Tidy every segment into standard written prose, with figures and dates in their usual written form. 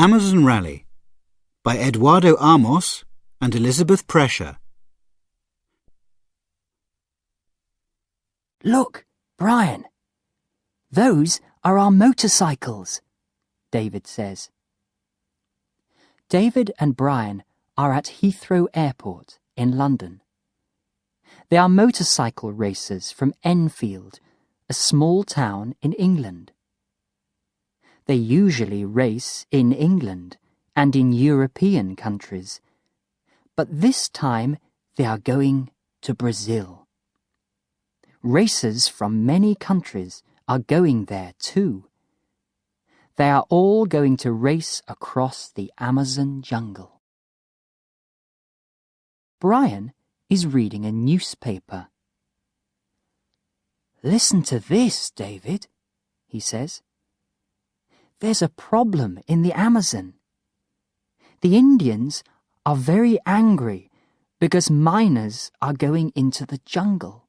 Amazon Rally by Eduardo Amos and Elizabeth Prescher. Look, Brian. Those are our motorcycles, David says. David and Brian are at Heathrow Airport in London. They are motorcycle racers from Enfield, a small town in England. They usually race in England and in European countries, but this time they are going to Brazil. Racers from many countries are going there too. They are all going to race across the Amazon jungle. Brian is reading a newspaper. "Listen to this, David," he says. "There's a problem in the Amazon. The Indians are very angry because miners are going into the jungle.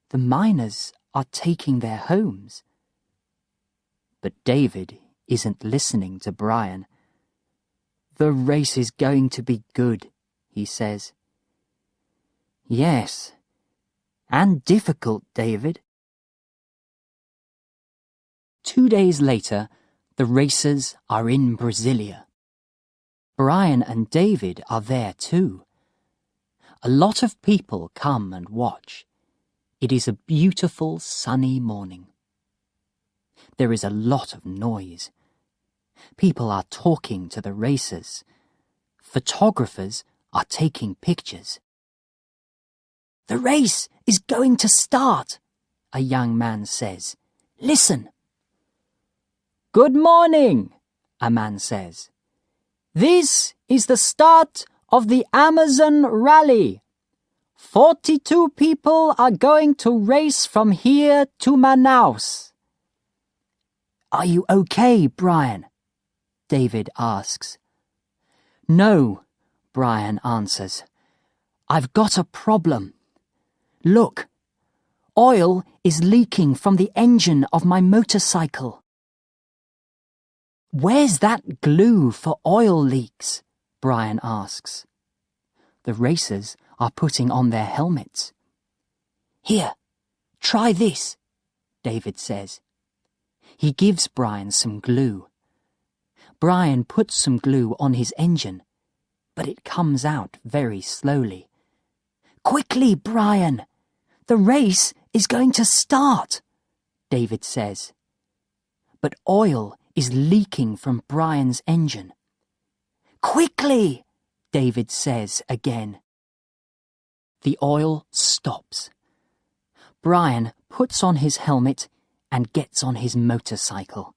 The miners are taking their homes." But David isn't listening to Brian. "The race is going to be good," he says. "Yes, and difficult, David." 2 days later, the racers are in Brasilia. Brian and David are there too. A lot of people come and watch. It is a beautiful sunny morning. There is a lot of noise. People are talking to the racers. Photographers are taking pictures. "The race is going to start," a young man says. "Listen." "Good morning," a man says. "This is the start of the Amazon Rally. 42 people are going to race from here to Manaus." "Are you okay, Brian?" David asks. "No," Brian answers. "I've got a problem. Look, oil is leaking from the engine of my motorcycle." "Where's that glue for oil leaks?" Brian asks. The racers are putting on their helmets. "Here, try this," David says. He gives Brian some glue. Brian puts some glue on his engine, but it comes out very slowly. "Quickly, Brian! The race is going to start," David says. But oil is leaking from Brian's engine. "Quickly!" David says again. The oil stops. Brian puts on his helmet and gets on his motorcycle.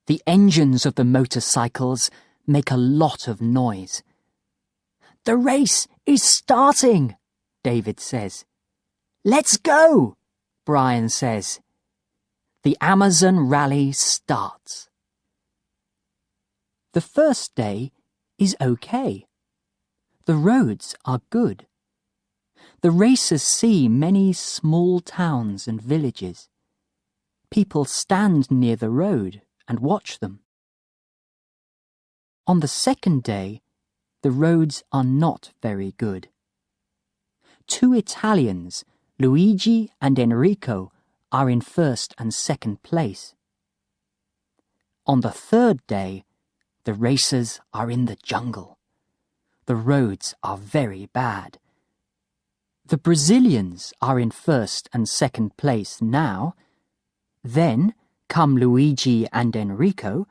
The engines of the motorcycles make a lot of noise. "The race is starting," David says. "Let's go," Brian says. The Amazon Rally starts. The first day is okay. The roads are good. The racers see many small towns and villages. People stand near the road and watch them. On the second day, the roads are not very good. 2 Italians, Luigi and Enrico, are in first and second place. On the third day, the racers are in the jungle. The roads are very bad. The Brazilians are in first and second place now. Then come Luigi and Enrico.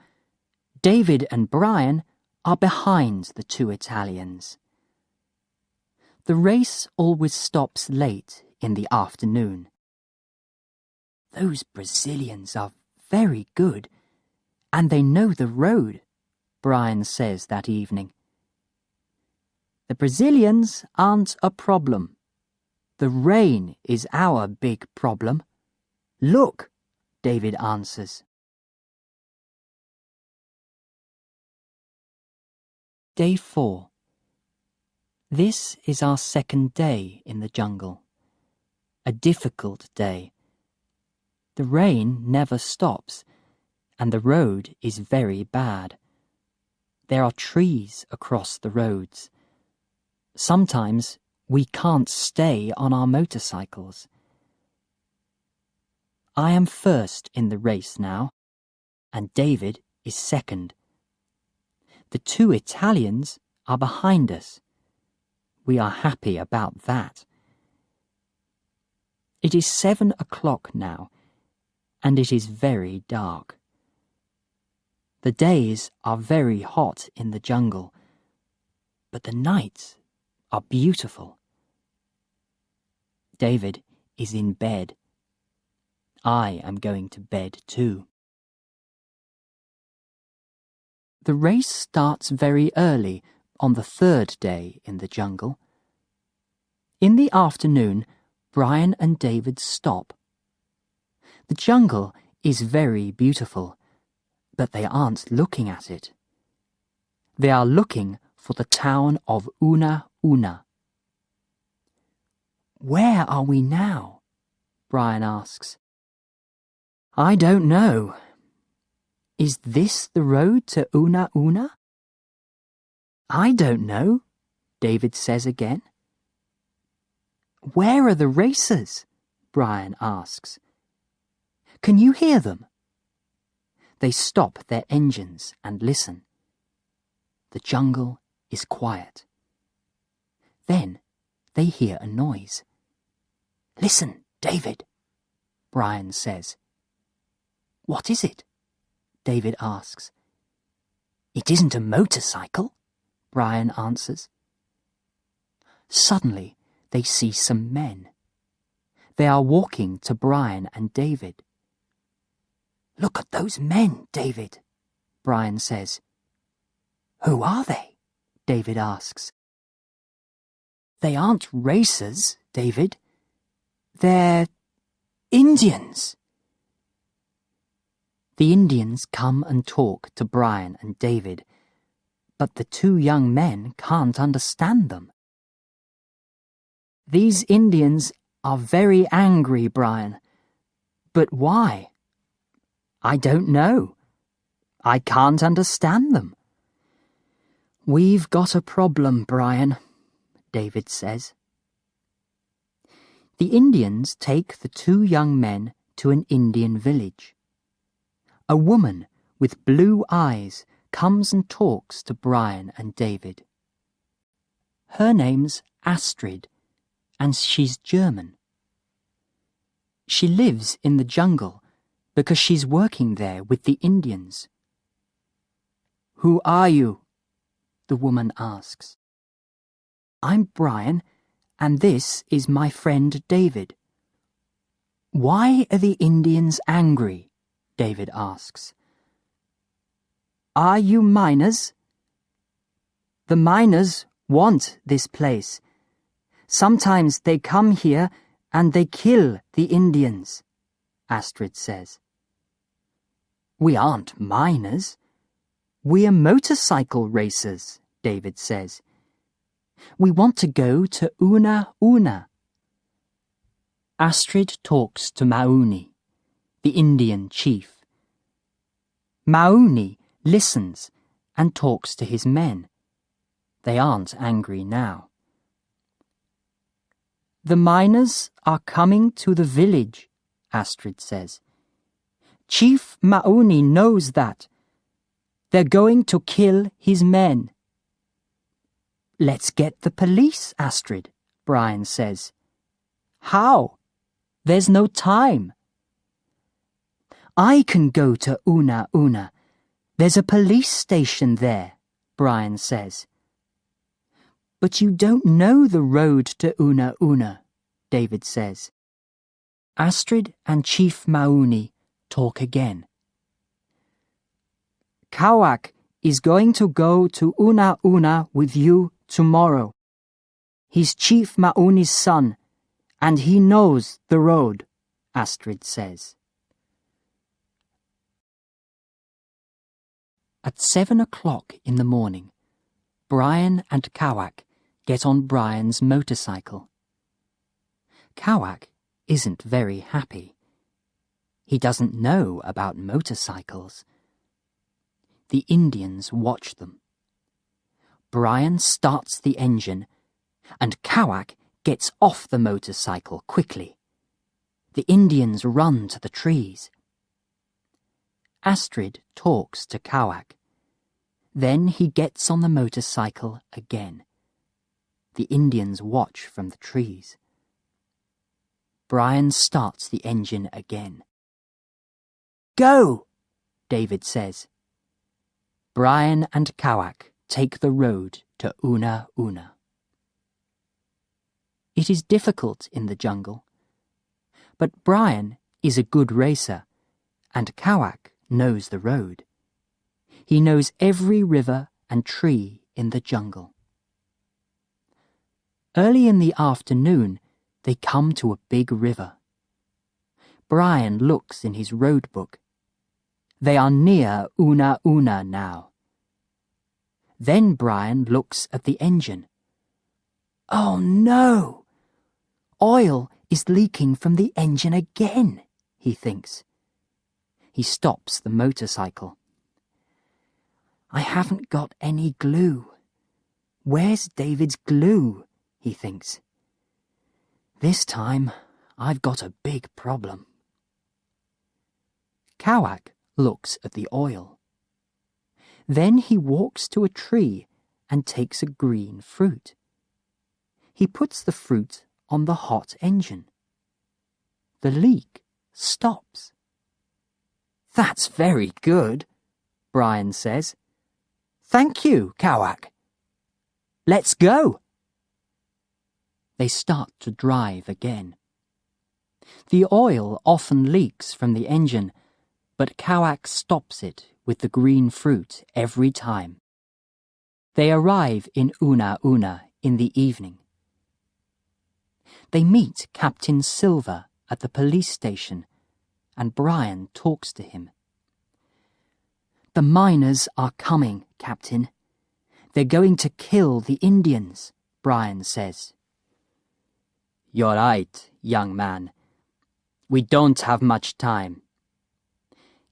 David and Brian are behind the 2 Italians. The race always stops late in the afternoon. "Those Brazilians are very good, and they know the road," Brian says that evening. "The Brazilians aren't a problem. The rain is our big problem. Look," David answers. Day 4. This is our second day in the jungle. A difficult day. The rain never stops, and the road is very bad. There are trees across the roads. Sometimes we can't stay on our motorcycles. I am first in the race now, and David is second. The two Italians are behind us. We are happy about that. It is 7 o'clock now, and it is very dark. The days are very hot in the jungle, but the nights are beautiful. David is in bed. I am going to bed too. The race starts very early on the third day in the jungle. In the afternoon, Brian and David stop. The jungle is very beautiful, but they aren't looking at it. They are looking for the town of Una Una. Where are we now? Brian asks. I don't know. Is this the road to Una Una? I don't know, David says again. Where are the racers? Brian asks. Can you hear them? They stop their engines and listen. The jungle is quiet. Then they hear a noise. Listen, David, Brian says. What is it? David asks. It isn't a motorcycle, Brian answers. Suddenly, they see some men. They are walking to Brian and David. Look at those men, David, Brian says. Who are they? David asks. They aren't racers, David. They're Indians. The Indians come and talk to Brian and David, but the two young men can't understand them. These Indians are very angry, Brian. But why? I don't know. I can't understand them. We've got a problem, Brian, David says. The Indians take the two young men to an Indian village. A woman with blue eyes comes and talks to Brian and David. Her name's Astrid, and she's German. She lives in the jungle because she's working there with the Indians. Who are you? The woman asks. I'm Brian, and this is my friend David. Why are the Indians angry? David asks. Are you miners? The miners want this place. Sometimes they come here and they kill the Indians, Astrid says. We aren't miners. We're motorcycle racers, David says. We want to go to Una Una. Astrid talks to Mauni, the Indian chief. Mauni listens and talks to his men. They aren't angry now. The miners are coming to the village, Astrid says. Chief Mauni knows that. They're going to kill his men. Let's get the police, Astrid, Brian says. How? There's no time. I can go to Una Una. There's a police station there, Brian says. But you don't know the road to Una Una, David says. Astrid and Chief Mauni talk again. Kawak is going to go to Una Una with you tomorrow. He's Chief Mauni's son, and he knows the road, Astrid says. At 7 o'clock in the morning, Brian and Kawak get on Brian's motorcycle. Kawak isn't very happy. He doesn't know about motorcycles. The Indians watch them. Brian starts the engine, and Kawak gets off the motorcycle quickly. The Indians run to the trees. Astrid talks to Kawak. Then he gets on the motorcycle again. The Indians watch from the trees. Brian starts the engine again. "Go!" David says. Brian and Kawak take the road to Una Una. It is difficult in the jungle, but Brian is a good racer, and Kawak knows the road. He knows every river and tree in the jungle. Early in the afternoon, they come to a big river. Brian looks in his road book. They are near Una Una now. Then Brian looks at the engine. "Oh no! Oil is leaking from the engine again," he thinks. He stops the motorcycle. "I haven't got any glue. Where's David's glue?" he thinks. "This time, I've got a big problem." Kawak looks at the oil. Then he walks to a tree and takes a green fruit. He puts the fruit on the hot engine. The leak stops. "That's very good," Brian says. "Thank you, Kawak. Let's go." They start to drive again. The oil often leaks from the engine, but Kawak stops it with the green fruit every time. They arrive in Una Una in the evening. They meet Captain Silver at the police station, and Brian talks to him. "The miners are coming, Captain. They're going to kill the Indians," Brian says. "You're right, young man. We don't have much time."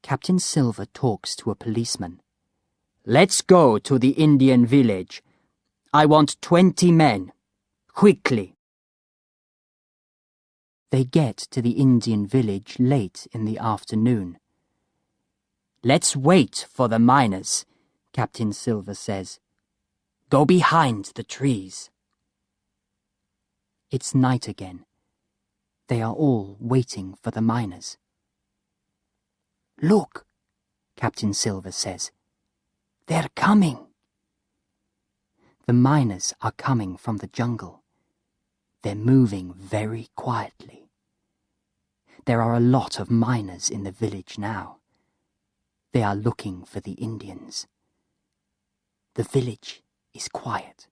Captain Silver talks to a policeman. "Let's go to the Indian village. I want 20 men. Quickly." They get to the Indian village late in the afternoon. "Let's wait for the miners," Captain Silver says. "Go behind the trees." It's night again. They are all waiting for the miners. "Look," Captain Silver says. "They're coming." The miners are coming from the jungle. They're moving very quietly. There are a lot of miners in the village now. They are looking for the Indians. The village is quiet.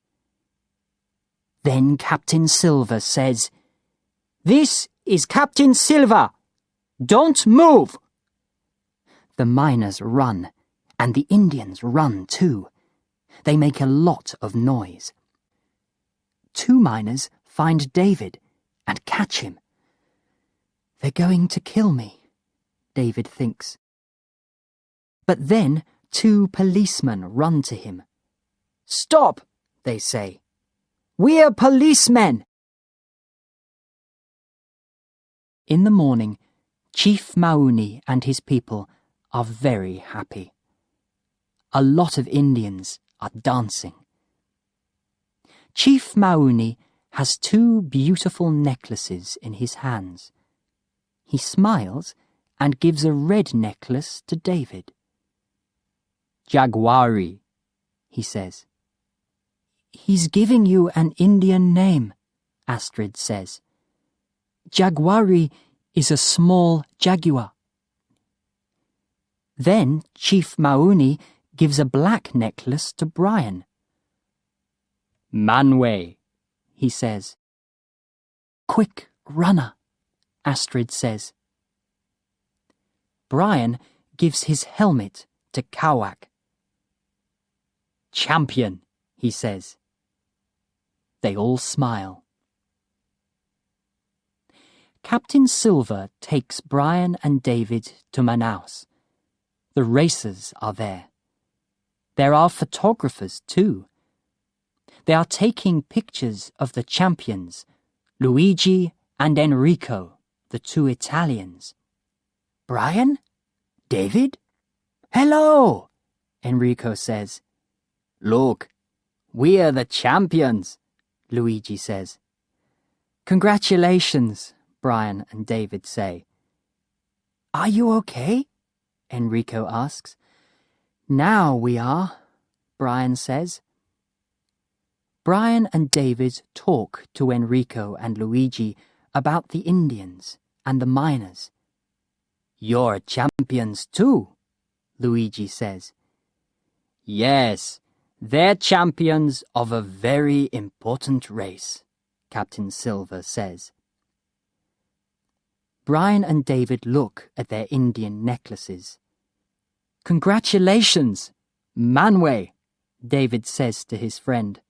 Then Captain Silver says, "This is Captain Silver. Don't move." The miners run, and the Indians run too. They make a lot of noise. 2 miners find David and catch him. "They're going to kill me," David thinks. But then 2 policemen run to him. "Stop," they say. "We're policemen." In the morning, Chief Mauni and his people are very happy. A lot of Indians are dancing. Chief Mauni has 2 beautiful necklaces in his hands. He smiles and gives a red necklace to David. "Jaguari," he says. "He's giving you an Indian name," Astrid says. "Jaguari is a small jaguar." Then Chief Mauni gives a black necklace to Brian. "Manway," he says. "Quick runner," Astrid says. Brian gives his helmet to Kawak. "Champion," he says. They all smile. Captain Silver takes Brian and David to Manaus. The racers are there. There are photographers too. They are taking pictures of the champions, Luigi and Enrico, the two Italians. Brian? David? Hello, Enrico says. Look, we are the champions, Luigi says. Congratulations, Brian and David say. Are you okay? Enrico asks. Now we are, Brian says. Brian and David talk to Enrico and Luigi about the Indians and the miners. You're champions too, Luigi says. Yes, they're champions of a very important race, Captain Silver says. Brian and David look at their Indian necklaces. Congratulations, Manwe, David says to his friend.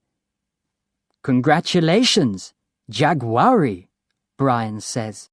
Congratulations, Jaguari, Brian says.